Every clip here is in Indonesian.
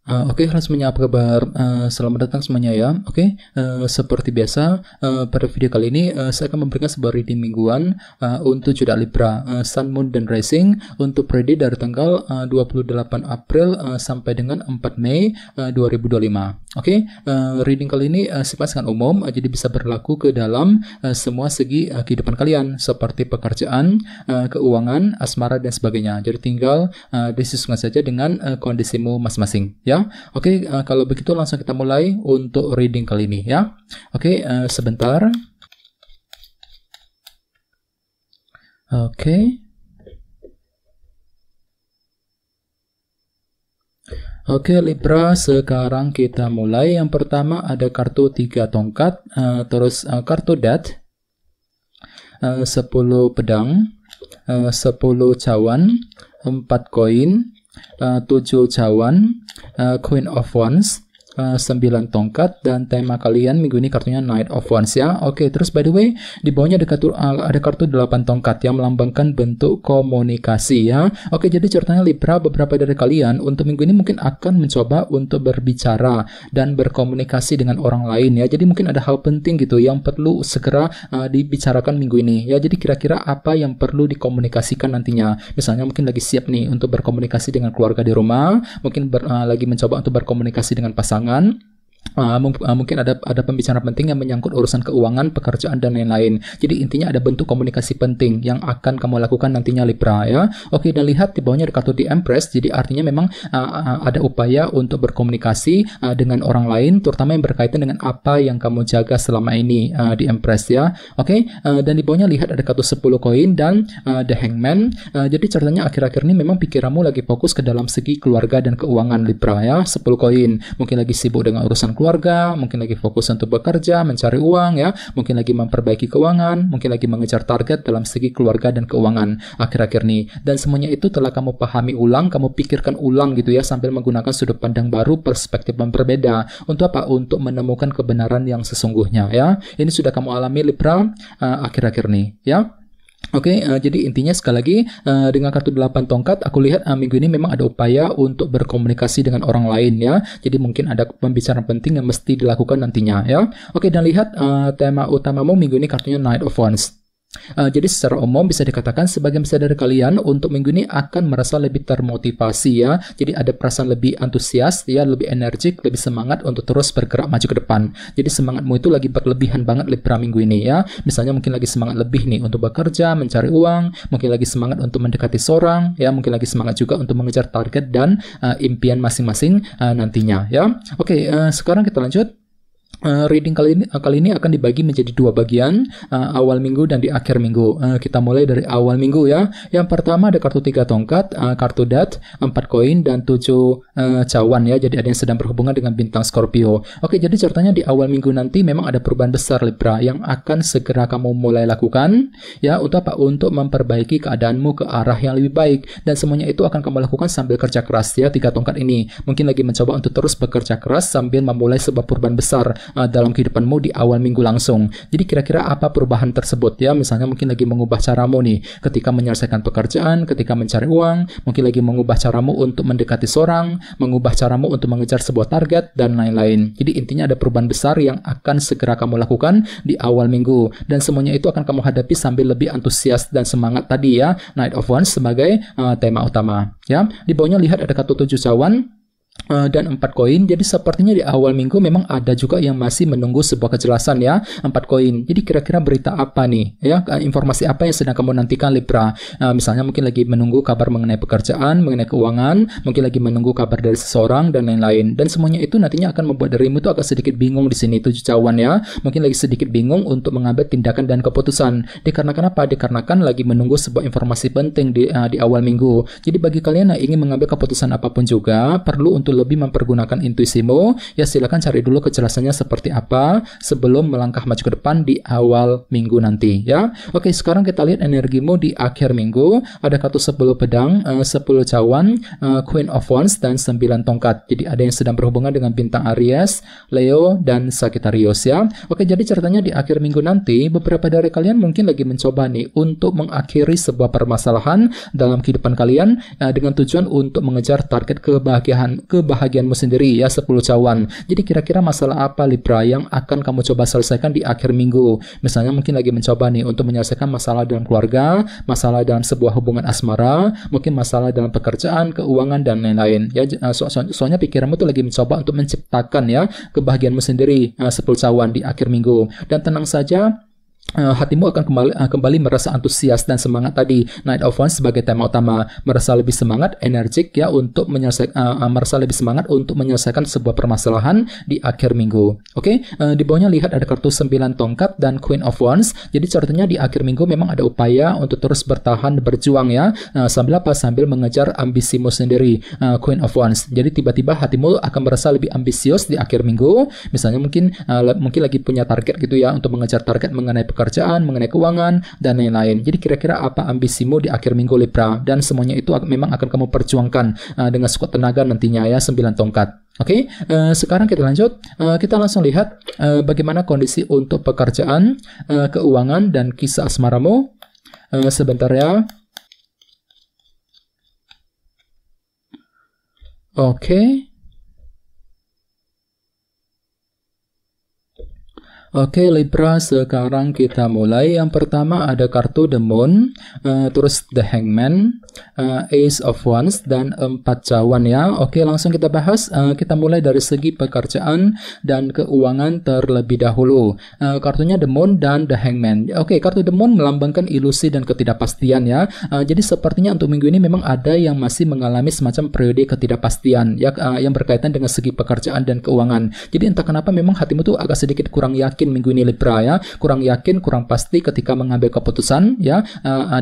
Oke, halo semuanya, apa kabar? Selamat datang semuanya ya. Oke, seperti biasa, pada video kali ini saya akan memberikan sebuah reading mingguan untuk zodiak Libra, Sun, Moon, dan Rising untuk periode dari tanggal 28 April sampai dengan 4 Mei 2025. Oke, reading kali ini sifatnya sangat umum, jadi bisa berlaku ke dalam semua segi kehidupan kalian, seperti pekerjaan, keuangan, asmara, dan sebagainya. Jadi tinggal disesuaikan saja dengan kondisimu masing-masing ya. Oke, kalau begitu langsung kita mulai untuk reading kali ini ya. Oke, sebentar. Oke. Oke, Libra, sekarang kita mulai. Yang pertama ada kartu 3 tongkat, terus kartu Death, 10 pedang, 10 cawan, 4 koin, 7 cawan, Queen of Wands, 9 tongkat, dan tema kalian minggu ini kartunya Knight of Wands ya. Oke, terus by the way, di bawahnya ada kartu 8 tongkat yang melambangkan bentuk komunikasi ya. Oke, jadi ceritanya Libra, beberapa dari kalian untuk minggu ini mungkin akan mencoba untuk berbicara dan berkomunikasi dengan orang lain ya. Jadi mungkin ada hal penting gitu yang perlu segera dibicarakan minggu ini ya. Jadi kira-kira apa yang perlu dikomunikasikan nantinya. Misalnya mungkin lagi siap nih untuk berkomunikasi dengan keluarga di rumah, mungkin lagi mencoba untuk berkomunikasi dengan pasangan. Mungkin ada pembicaraan penting yang menyangkut urusan keuangan, pekerjaan, dan lain-lain. Jadi intinya ada bentuk komunikasi penting yang akan kamu lakukan nantinya Libra ya. Oke, dan lihat di bawahnya ada kartu The Empress. Jadi artinya memang ada upaya untuk berkomunikasi dengan orang lain, terutama yang berkaitan dengan apa yang kamu jaga selama ini di Empress ya. Oke, dan di bawahnya lihat ada kartu 10 koin dan The Hangman. Jadi ceritanya akhir-akhir ini memang pikiranmu lagi fokus ke dalam segi keluarga dan keuangan Libra ya. 10 koin, mungkin lagi sibuk dengan urusan keluarga, mungkin lagi fokus untuk bekerja, mencari uang ya, mungkin lagi memperbaiki keuangan, mungkin lagi mengejar target dalam segi keluarga dan keuangan akhir-akhir ini. Dan semuanya itu telah kamu pahami ulang, kamu pikirkan ulang gitu ya, sambil menggunakan sudut pandang baru, perspektif yang berbeda. Untuk apa? Untuk menemukan kebenaran yang sesungguhnya ya. Ini sudah kamu alami Libra akhir-akhir ini ya. Oke, jadi intinya sekali lagi dengan kartu 8 tongkat aku lihat minggu ini memang ada upaya untuk berkomunikasi dengan orang lain ya. Jadi mungkin ada pembicaraan penting yang mesti dilakukan nantinya ya. Oke, dan lihat tema utamamu minggu ini kartunya Knight of Wands. Jadi secara umum bisa dikatakan sebagian besar dari kalian untuk minggu ini akan merasa lebih termotivasi ya. Jadi ada perasaan lebih antusias ya, lebih energik, lebih semangat untuk terus bergerak maju ke depan. Jadi semangatmu itu lagi berlebihan banget Libra minggu ini ya. Misalnya mungkin lagi semangat lebih nih untuk bekerja, mencari uang, mungkin lagi semangat untuk mendekati seorang ya, mungkin lagi semangat juga untuk mengejar target dan impian masing-masing nantinya ya. Oke, sekarang kita lanjut. Reading kali ini akan dibagi menjadi 2 bagian, awal minggu dan di akhir minggu. Kita mulai dari awal minggu ya. Yang pertama ada kartu 3 tongkat, kartu Death, 4 koin, dan 7 cawan ya. Jadi ada yang sedang berhubungan dengan bintang Scorpio. Oke, jadi ceritanya di awal minggu nanti memang ada perubahan besar Libra yang akan segera kamu mulai lakukan ya. Untuk apa? Untuk memperbaiki keadaanmu ke arah yang lebih baik, dan semuanya itu akan kamu lakukan sambil kerja keras ya. 3 tongkat ini mungkin lagi mencoba untuk terus bekerja keras sambil memulai sebuah perubahan besar dalam kehidupanmu di awal minggu langsung. Jadi kira-kira apa perubahan tersebut ya? Misalnya mungkin lagi mengubah caramu nih ketika menyelesaikan pekerjaan, ketika mencari uang, mungkin lagi mengubah caramu untuk mendekati seorang, mengubah caramu untuk mengejar sebuah target, dan lain-lain. Jadi intinya ada perubahan besar yang akan segera kamu lakukan di awal minggu, dan semuanya itu akan kamu hadapi sambil lebih antusias dan semangat tadi ya. Knight of Wands sebagai tema utama ya. Di bawahnya lihat ada kartu 7 cawan dan 4 koin. Jadi sepertinya di awal minggu memang ada juga yang masih menunggu sebuah kejelasan ya. 4 koin. Jadi kira-kira berita apa nih ya, informasi apa yang sedang kamu nantikan Libra? Misalnya mungkin lagi menunggu kabar mengenai pekerjaan, mengenai keuangan, mungkin lagi menunggu kabar dari seseorang, dan lain-lain. Dan semuanya itu nantinya akan membuat dirimu itu agak sedikit bingung di sini 7 cawan ya. Mungkin lagi sedikit bingung untuk mengambil tindakan dan keputusan. Dikarenakan apa? Dikarenakan lagi menunggu sebuah informasi penting di awal minggu. Jadi bagi kalian yang ingin mengambil keputusan apapun juga perlu untuk lebih mempergunakan intuisimu ya. Silakan cari dulu kejelasannya seperti apa sebelum melangkah maju ke depan di awal minggu nanti ya. Oke, sekarang kita lihat energimu di akhir minggu. Ada kartu 10 pedang, 10 cawan, Queen of Wands, dan 9 tongkat. Jadi ada yang sedang berhubungan dengan bintang Aries, Leo, dan Sagittarius ya. Oke, jadi ceritanya di akhir minggu nanti beberapa dari kalian mungkin lagi mencoba nih untuk mengakhiri sebuah permasalahan dalam kehidupan kalian dengan tujuan untuk mengejar target kebahagiaan kebahagiaanmu sendiri ya, 10 cawan. Jadi kira-kira masalah apa Libra yang akan kamu coba selesaikan di akhir minggu? Misalnya mungkin lagi mencoba nih untuk menyelesaikan masalah dalam keluarga, masalah dalam sebuah hubungan asmara, mungkin masalah dalam pekerjaan, keuangan dan lain-lain ya. Soalnya pikiranmu tuh lagi mencoba untuk menciptakan ya kebahagiaanmu sendiri, 10 cawan di akhir minggu. Dan tenang saja, hatimu akan kembali merasa antusias dan semangat tadi. Knight of Wands sebagai tema utama, merasa lebih semangat, energik ya untuk merasa lebih semangat untuk menyelesaikan sebuah permasalahan di akhir minggu. Oke, di bawahnya lihat ada kartu 9 tongkat dan Queen of Wands. Jadi caranya di akhir minggu memang ada upaya untuk terus bertahan, berjuang ya. Sambil mengejar ambisimu sendiri. Queen of Wands. Jadi tiba-tiba hatimu akan merasa lebih ambisius di akhir minggu. Misalnya mungkin lagi punya target gitu ya, untuk mengejar target mengenai pekerjaan, mengenai keuangan, dan lain-lain. Jadi kira-kira apa ambisimu di akhir minggu Libra? Dan semuanya itu memang akan kamu perjuangkan dengan sekuat tenaga nantinya ya, 9 tongkat. Oke, sekarang kita lanjut. Kita langsung lihat bagaimana kondisi untuk pekerjaan, keuangan, dan kisah asmaramu. Sebentar ya. Oke. Oke Libra, sekarang kita mulai. Yang pertama ada kartu The Moon, terus The Hangman, Ace of Wands, dan 4 cawan ya. Oke, langsung kita bahas. Kita mulai dari segi pekerjaan dan keuangan terlebih dahulu. Kartunya The Moon dan The Hangman. Oke, kartu The Moon melambangkan ilusi dan ketidakpastian ya. Jadi sepertinya untuk minggu ini memang ada yang masih mengalami semacam periode ketidakpastian ya, yang berkaitan dengan segi pekerjaan dan keuangan. Jadi entah kenapa memang hatimu tuh agak sedikit kurang yakin minggu ini Libra ya, kurang yakin, kurang pasti ketika mengambil keputusan ya.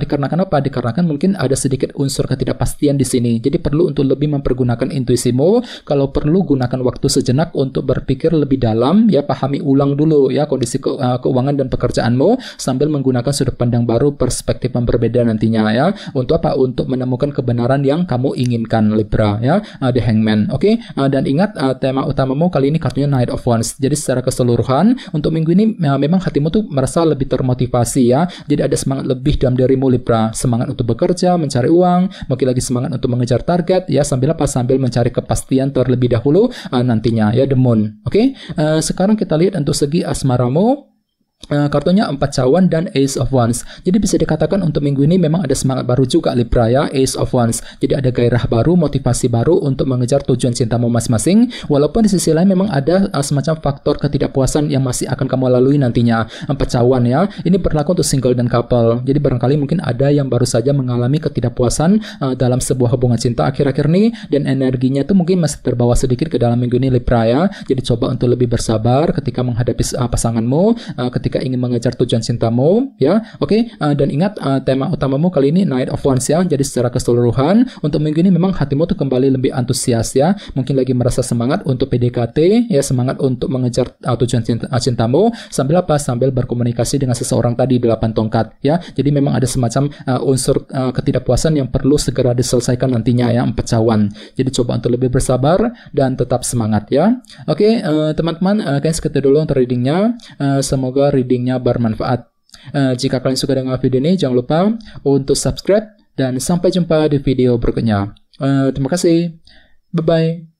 Dikarenakan apa? Dikarenakan mungkin ada sedikit unsur ketidakpastian di sini. Jadi perlu untuk lebih mempergunakan intuisimu. Kalau perlu gunakan waktu sejenak untuk berpikir lebih dalam ya, pahami ulang dulu ya kondisi keuangan dan pekerjaanmu sambil menggunakan sudut pandang baru, perspektif yang berbeda nantinya ya. Untuk apa? Untuk menemukan kebenaran yang kamu inginkan Libra ya. The Hangman. Oke, dan ingat tema utamamu kali ini kartunya Knight of Wands. Jadi secara keseluruhan untuk minggu ini memang hatimu tuh merasa lebih termotivasi ya. Jadi ada semangat lebih dalam dirimu Libra, semangat untuk bekerja, mencari uang, mungkin lagi semangat untuk mengejar target ya, sambil mencari kepastian terlebih dahulu nantinya ya, The Moon. Oke, sekarang kita lihat untuk segi asmaramu. Kartunya 4 cawan dan Ace of Wands. Jadi bisa dikatakan untuk minggu ini memang ada semangat baru juga Libra ya, Ace of Wands. Jadi ada gairah baru, motivasi baru untuk mengejar tujuan cintamu masing-masing. Walaupun di sisi lain memang ada semacam faktor ketidakpuasan yang masih akan kamu lalui nantinya. 4 cawan ya. Ini berlaku untuk single dan couple. Jadi barangkali mungkin ada yang baru saja mengalami ketidakpuasan dalam sebuah hubungan cinta akhir-akhir ini, dan energinya itu mungkin masih terbawa sedikit ke dalam minggu ini Libra ya. Jadi coba untuk lebih bersabar ketika menghadapi pasanganmu, ketika ingin mengejar tujuan cintamu ya. Oke, dan ingat tema utamamu kali ini Knight of Wands ya. Jadi secara keseluruhan untuk minggu ini memang hatimu tuh kembali lebih antusias ya. Mungkin lagi merasa semangat untuk PDKT ya, semangat untuk mengejar tujuan cintamu sambil berkomunikasi dengan seseorang tadi 8 tongkat ya. Jadi memang ada semacam unsur ketidakpuasan yang perlu segera diselesaikan nantinya ya, 4 cawan. Jadi coba untuk lebih bersabar dan tetap semangat ya. Oke, teman-teman, kayaknya segitu dulu untuk readingnya. Semoga readingnya bermanfaat. Jika kalian suka dengan video ini, jangan lupa untuk subscribe dan sampai jumpa di video berikutnya. Terima kasih. Bye-bye.